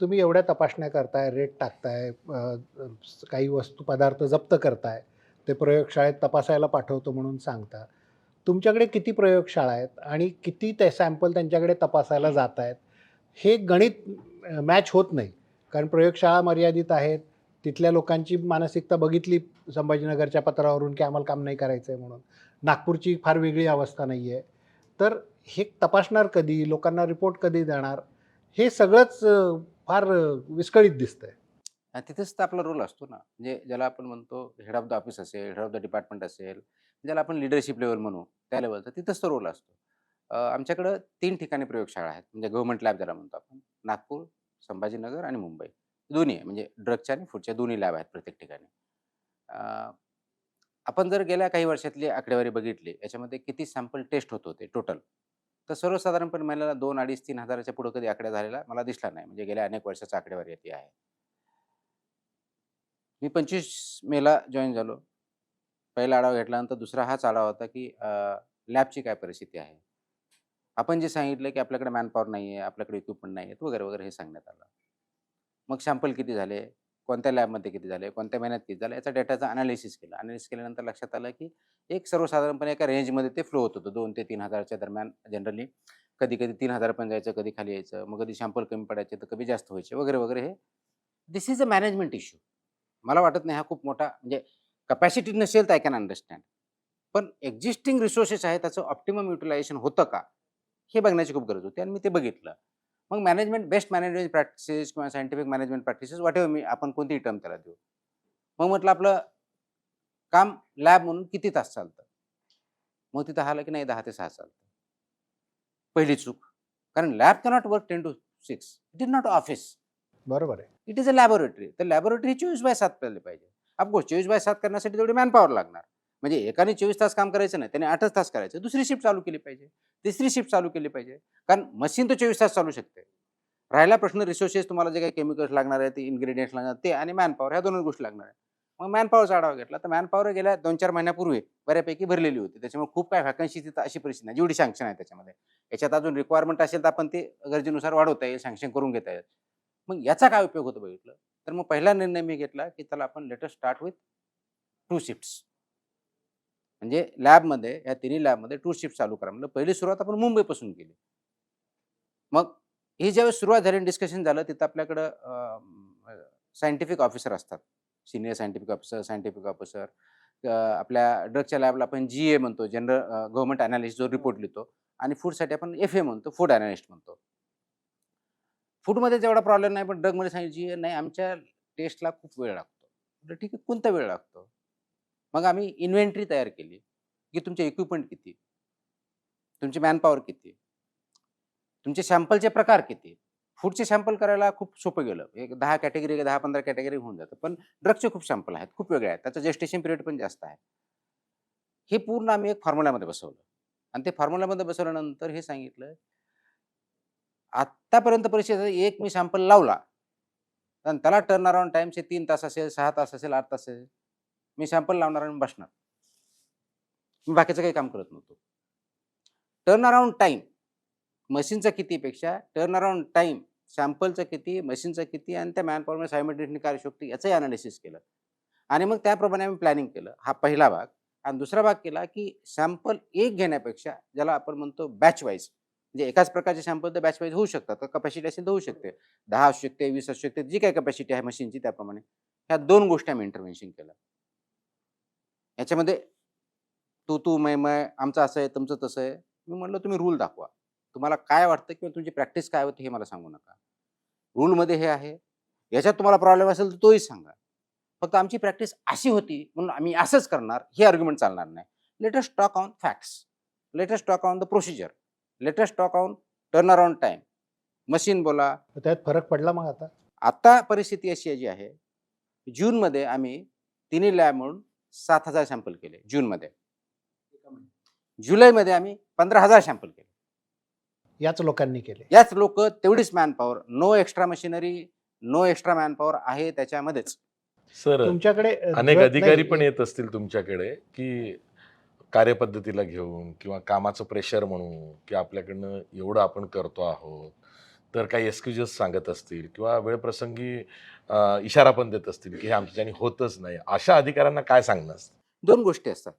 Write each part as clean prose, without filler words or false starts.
तुम्ही एवढ्या तपासण्या करताय, रेट टाकताय, काही वस्तू पदार्थ जप्त करताय, ते प्रयोगशाळेत तपासायला पाठवतो म्हणून सांगता. तुमच्याकडे किती प्रयोगशाळा आहेत आणि किती ते सॅम्पल त्यांच्याकडे तपासायला जात आहेत? हे गणित मॅच होत नाही. कारण प्रयोगशाळा मर्यादित आहेत. तिथल्या लोकांची मानसिकता बघितली संभाजीनगरच्या पत्रावरून, की आम्हाला काम नाही करायचं आहे म्हणून. नागपूरची फार वेगळी अवस्था नाही आहे. तर हे तपासणार कधी? लोकांना रिपोर्ट कधी देणार? हे सगळंच फार विस्कळीत दिसतंय. तिथेच तर आपला रोल असतो ना. म्हणजे ज्याला आपण म्हणतो हेड ऑफ द ऑफिस असेल, हेड ऑफ द डिपार्टमेंट असेल, ज्याला आपण लीडरशिप लेव्हल म्हणू, त्या लेव्हलचा तिथंच तो रोल असतो. आमच्याकडं 3 ठिकाणी प्रयोगशाळा आहेत. म्हणजे गव्हर्नमेंट लॅब ज्याला म्हणतो आपण. नागपूर, संभाजीनगर आणि मुंबई. दोन्ही आहे. म्हणजे ड्रगच्या आणि फूडच्या दोन्ही लॅब आहेत प्रत्येक ठिकाणी. अ, आपण जर गेल्या काही वर्षातली आकडेवारी बघितली, याच्यामध्ये किती सॅम्पल टेस्ट होत होते टोटल, तर सर्वसाधारणपणे महिन्याला 2, 2.5, 3,000च्या पुढे कधी आकडा झालेला मला दिसला नाही. म्हणजे गेल्या अनेक वर्षाचा आकडेवारी ती आहे. मी 25 मेला जॉइन झालो. पहिला आढावा घेतल्यानंतर दुसरा हाच आढावा होता, की लॅबची काय परिस्थिती आहे. आपण जे सांगितलं, की आपल्याकडे मॅनपॉवर नाही आहे, आपल्याकडे इक्विपमेंट नाही आहेत, वगैरे, वगैरे हे सांगण्यात आलं. मग सॅम्पल किती झाले, कोणत्या लॅबमध्ये किती झाले, कोणत्या महिन्यात किती झाले, याचा डेटाचं एनालिसिस केलं. एनालिसिस केल्यानंतर लक्षात आलं, की एक सर्वसाधारणपणे एका रेंजमध्ये ते फ्लो होत होतं. 2 ते 3,000च्या दरम्यान जनरली. कधी-कधी 3,000 पण जायचं, कधी खाली यायचं. मग कधी सॅम्पल कमी पडायचे, तर कमी जास्त व्हायचे, वगैरे, वगैरे हे. This is a management issue. मला वाटत नाही हा खूप मोठा म्हणजे कॅपॅसिटी नसेल तर आय कॅन अंडरस्टँड. पण एक्झिस्टिंग रिसोर्सेस आहेत त्याचं ऑप्टिमम युटिलायझेशन होतं का? हे बघण्याची खूप गरज होती आणि मी ते बघितलं. मग मॅनेजमेंट बेस्ट मॅनेजमेंट प्रॅक्टिसेस किंवा सायंटिफिक मॅनेजमेंट प्रॅक्टिसेस व्हॉटएव्हर आपण कोणतीही टर्म त्याला देऊ. मग म्हटलं आपलं काम लॅब म्हणून किती तास चालतं? मग तिथं आलं की नाही 10 ते 6 चालतं. पहिली चूक. कारण lab cannot work 10 to 6. It is not office. बरोबर आहे. It is a laboratory. तर लॅबोरेटरी 24/7 चालली पाहिजे. ऑफकोर्स 24/7 करण्यासाठी तेवढी मॅनपॉवर लागणार. म्हणजे एकाने 24 तास काम करायचं नाही. त्याने 8च तास करायचं. दुसरी शिफ्ट चालू केली पाहिजे. तिसरी शिफ्ट चालू केली पाहिजे. कारण मशीन तर 24 तास चालू शकते. राहिला प्रश्न रिसोर्सेस तुम्हाला जे काही केमिकल्स लागणार आहेत, ते इन्ग्रीडियंट्स लागणार ते आणि मॅनपॉवर ह्या 2च गोष्टी लागणार आहेत. मग मॅनपॉवरचा आढावा घेतला, तर मॅनपॉवर गेल्या 2-4 महिन्यापूर्वी बऱ्यापैकी भरलेली होती. त्याच्यामुळे खूप काही व्हॅकन्सी तिथं अशी परिस्थिती नाही, जेवढी सँक्शन आहे त्याच्यामध्ये. याच्यात अजून रिक्वायरमेंट असेल तर आपण ते गरजेनुसार वाढवता येईल, सँक्शन करून घेता येईल. मग याचा काय उपयोग होतो बघितलं, तर मग पहिला निर्णय मी घेतला, की चला आपण लेट स्टार्ट विथ 2 शिफ्ट्स. म्हणजे लॅबमध्ये या तिन्ही लॅबमध्ये 2 शिफ्ट चालू करा. म्हणलं पहिली सुरुवात आपण मुंबईपासून केली. मग ही ज्यावेळेस सुरुवात झाली आणि डिस्कशन झालं तिथं आपल्याकडं सायंटिफिक ऑफिसर असतात. Senior scientific officer, scientific officer. आपल्या ड्रगच्या लॅबला आपण जी-ए म्हणतो, जनरल गव्हर्नमेंट एनालिस्ट जो रिपोर्ट लिहितो आणि फूडसाठी आपण एफ-ए म्हणतो, फूड एनालिस्ट म्हणतो. फूडमध्ये तेवढा प्रॉब्लेम नाही, पण ड्रगमध्ये सांगितलं जी नाही आमच्या टेस्टला खूप वेळ लागतो. म्हटलं ठीक आहे, कोणता वेळ लागतो? मग आम्ही इन्व्हेंटरी तयार केली, की तुमचे इक्विपमेंट किती? तुमची मॅनपॉवर किती? तुमचे सॅम्पलचे प्रकार किती? फूडचे सॅम्पल करायला खूप सोपं गेलं. एक 10 कॅटेगरी 10-15 कॅटेगरी होऊन जातं. पण ड्रगचे खूप सॅम्पल आहेत, खूप वेगळे आहेत. त्याचं जेस्टेशन पिरियड पण जास्त आहे. हे पूर्ण आम्ही एक फॉर्म्युल्यामध्ये बसवलं आणि ते फॉर्म्युल्यामध्ये बसवल्यानंतर हे सांगितलं, आत्तापर्यंत परिस्थिती एक मी सॅम्पल लावला, तर त्याला टर्न अराउंड टाईमचे 3 तास असेल, 6 तास असेल, 8 तास असेल. मी सॅम्पल लावणार आणि बसणार. मी बाकीचं काही काम करत नव्हतो. टर्न अराउंड टाईम मशीनचा कितीपेक्षा टर्न अराउंड टाईम सॅम्पलचा किती, मशीनचा किती आणि त्या मॅनपॉवरमध्ये सायमल्टेनियसली कार्यशक्ती याचंही एनालिसिस केलं. आणि मग त्याप्रमाणे आम्ही प्लॅनिंग केलं. हा पहिला भाग आणि दुसरा भाग केला, की सॅम्पल एक घेण्यापेक्षा ज्याला आपण म्हणतो बॅच वाईज म्हणजे एकाच प्रकारचे सॅम्पल तर बॅच वाईज होऊ शकतात. तर कपॅसिटी असेल तर होऊ शकते. 10 असू शकते, 20 असू शकते, जी काही कपॅसिटी आहे मशीनची त्याप्रमाणे. ह्या 2 गोष्टी आम्ही इंटरव्हेन्शन केलं. याच्यामध्ये तू, मैं, आमचं असं आहे, तुमचं तसं आहे. मी म्हटलं तुम्ही रूल दाखवा. तुम्हाला काय वाटतं किंवा तुमची प्रॅक्टिस काय होती हे मला सांगू नका. रूलमध्ये हे आहे. याच्यात तुम्हाला प्रॉब्लेम असेल तर तोही सांगा. फक्त आमची प्रॅक्टिस अशी होती म्हणून आम्ही असंच करणार हे आर्ग्युमेंट चालणार नाही. Let us talk on facts. Let us talk on the procedure. Let us talk on turn around time. Machine बोला. तर त्यात फरक पडला मग आता? आता परिस्थिती अशी जी आहे, जूनमध्ये आम्ही तिन्ही लॅब म्हणून 7,000 सॅम्पल केले जूनमध्ये. जुलैमध्ये आम्ही 15,000 सॅम्पल केले. याच लोकांनी केले. याच लोकं तेवढीच manpower, no extra machinery, no extra manpower आहे त्याच्यामध्येच. सर, तुमच्याकडे अनेक अधिकारी पण नाही. येत असतील तुमच्याकडे, की कार्यपद्धतीला घेऊन किंवा कामाचं प्रेशर म्हणून, की आपल्याकडनं एवढं आपण करतो आहोत. तर काही एक्सक्युजेस सांगत असतील किंवा वेळप्रसंगी इशारा पण देत असतील की हे आमच्याने होतच नाही, अशा अधिकाऱ्यांना काय सांगणं असतं? 2 गोष्टी असतात.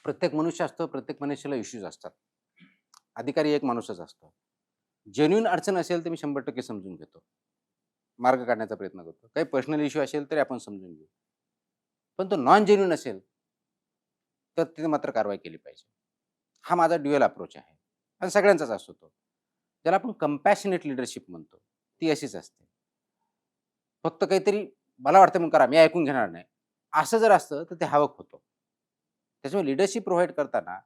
प्रत्येक मनुष्य असतो, प्रत्येक मनुष्याला इश्यूज असतात. अधिकारी एक माणूसच असतो. जेन्युइन अडचण असेल तर मी 100% समजून घेतो. मार्ग काढण्याचा प्रयत्न करतो. काही पर्सनल इश्यू असेल तरी आपण समजून घेऊ. पण तो नॉन जेन्युइन असेल, तर तिथे मात्र कारवाई केली पाहिजे. हा माझा ड्युअल अप्रोच आहे. आणि सगळ्यांचाच असतो तो. ज्याला आपण कंपॅशनेट लीडरशिप म्हणतो. ती अशीच असते. फक्त काहीतरी मला वाटतं म्हणून करा, मी ऐकून घेणार नाही. असं जर असतं तर ते हवक होतं. त्याच्यामुळे लीडरशिप प्रोव्हाईड करताना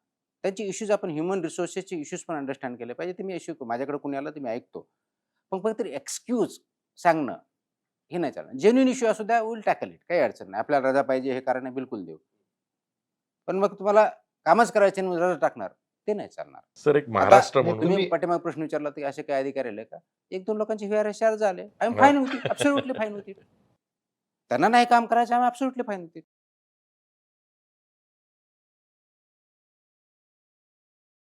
त्यांचे इश्यूज आपण ह्युमन रिसोर्सेसचे इश्यूज पण अंडरस्टँड केले पाहिजे. ते मी इश्यू माझ्याकडे कोणी आलं तर मी ऐकतो. पण काहीतरी एक्सक्यूज सांगणं हे नाही चालणार. जेन्युइन इश्यू असू द्या, विल टॅकल इट. काही अडचण नाही. आपल्याला रजा पाहिजे हे कारण आहे, बिलकुल देऊ. पण मग तुम्हाला कामच करायचे आणि रजा टाकणार, ते नाही चालणार. सर, एक आता महाराष्ट्र नाही, म्हणून तुम्ही तुम्ही पाठीमागे प्रश्न विचारला की असे काही अधिकारी आले का? 1-2 लोकांचे व्हीआरएस चार्ज झाले. आय एम हा. Fine with it. Absolutely fine with it. त्यांना नाही काम करायचं, I am absolutely fine with it.